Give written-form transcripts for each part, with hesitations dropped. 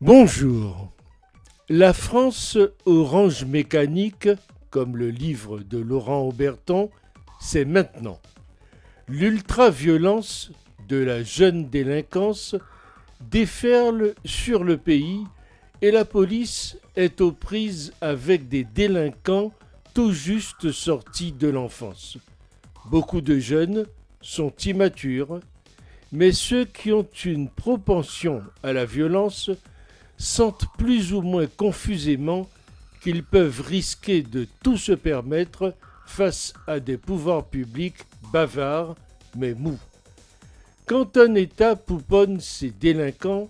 Bonjour. La France orange mécanique, comme le livre de Laurent Auberton, c'est maintenant. L'ultra-violence de la jeune délinquance déferle sur le pays et la police est aux prises avec des délinquants tout juste sortis de l'enfance. Beaucoup de jeunes sont immatures, mais ceux qui ont une propension à la violence sentent plus ou moins confusément qu'ils peuvent risquer de tout se permettre face à des pouvoirs publics bavards mais mous. Quand un État pouponne ses délinquants,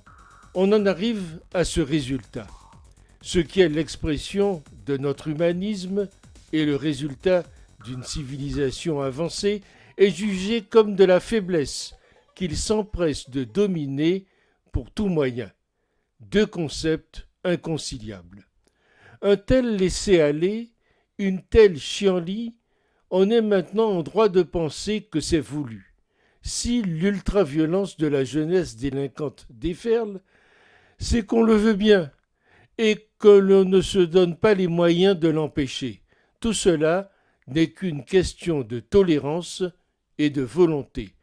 on en arrive à ce résultat, ce qui est l'expression de notre humanisme et le résultat d'une civilisation avancée est jugé comme de la faiblesse qu'il s'empresse de dominer pour tout moyen. Deux concepts inconciliables. Un tel laisser-aller, une telle chienlit, on est maintenant en droit de penser que c'est voulu. Si l'ultra-violence de la jeunesse délinquante déferle, c'est qu'on le veut bien et que l'on ne se donne pas les moyens de l'empêcher. Tout cela n'est qu'une question de tolérance et de volonté.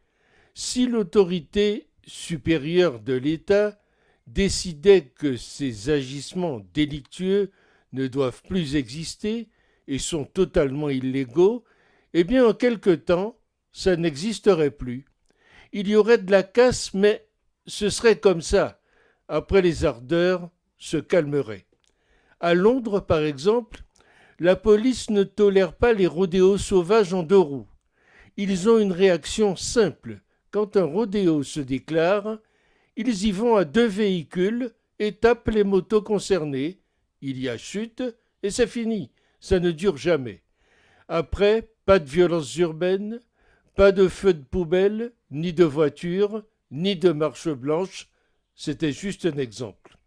Si l'autorité supérieure de l'État décidait que ces agissements délictueux ne doivent plus exister et sont totalement illégaux, eh bien en quelque temps, ça n'existerait plus. Il y aurait de la casse, mais ce serait comme ça. Après les ardeurs se calmeraient. À Londres, par exemple, la police ne tolère pas les rodéos sauvages en deux roues. Ils ont une réaction simple. Quand un rodéo se déclare, ils y vont à deux véhicules et tapent les motos concernées. Il y a chute et c'est fini. Ça ne dure jamais. Après, pas de violence urbaine, pas de feu de poubelle, ni de voiture, ni de marche blanche. C'était juste un exemple.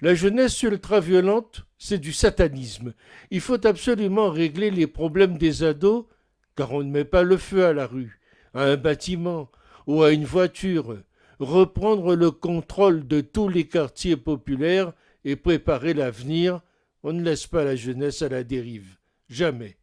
La jeunesse ultra-violente, c'est du satanisme. Il faut absolument régler les problèmes des ados, car on ne met pas le feu à la rue, à un bâtiment ou à une voiture. Reprendre le contrôle de tous les quartiers populaires et préparer l'avenir, on ne laisse pas la jeunesse à la dérive. Jamais.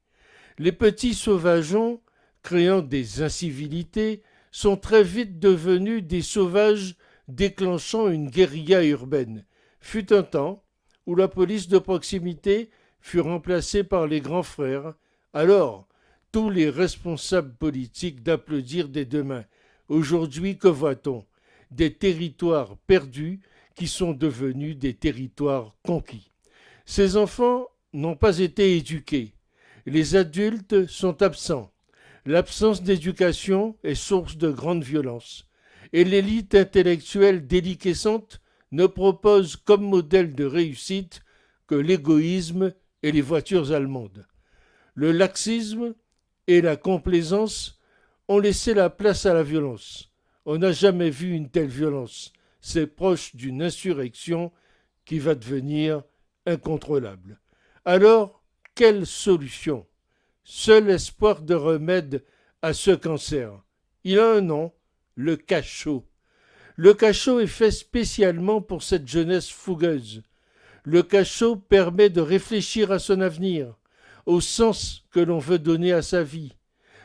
Les petits sauvageons, créant des incivilités, sont très vite devenus des sauvages déclenchant une guérilla urbaine. Fut un temps où la police de proximité fut remplacée par les grands frères. Alors, tous les responsables politiques d'applaudir des deux mains. Aujourd'hui, que voit-on ? Des territoires perdus qui sont devenus des territoires conquis. Ces enfants n'ont pas été éduqués. Les adultes sont absents. L'absence d'éducation est source de grande violence. Et l'élite intellectuelle déliquescente ne propose comme modèle de réussite que l'égoïsme et les voitures allemandes. Le laxisme et la complaisance ont laissé la place à la violence. On n'a jamais vu une telle violence. C'est proche d'une insurrection qui va devenir incontrôlable. Alors, quelle solution ? Seul espoir de remède à ce cancer. Il a un nom, le cachot. Le cachot est fait spécialement pour cette jeunesse fougueuse. Le cachot permet de réfléchir à son avenir, au sens que l'on veut donner à sa vie.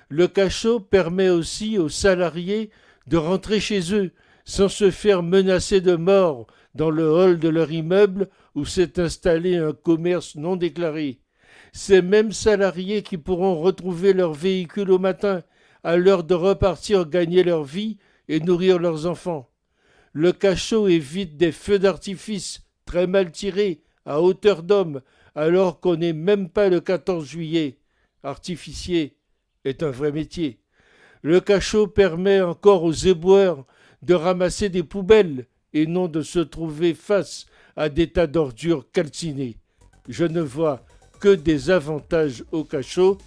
Le cachot permet aussi aux salariés de rentrer chez eux sans se faire menacer de mort dans le hall de leur immeuble où s'est installé un commerce non déclaré. Ces mêmes salariés qui pourront retrouver leur véhicule au matin à l'heure de repartir gagner leur vie et nourrir leurs enfants. Le cachot évite des feux d'artifice très mal tirés à hauteur d'homme alors qu'on n'est même pas le 14 juillet. Artificier est un vrai métier. Le cachot permet encore aux éboueurs de ramasser des poubelles et non de se trouver face à des tas d'ordures calcinées. Je ne vois que des avantages au cachot,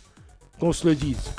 qu'on se le dise.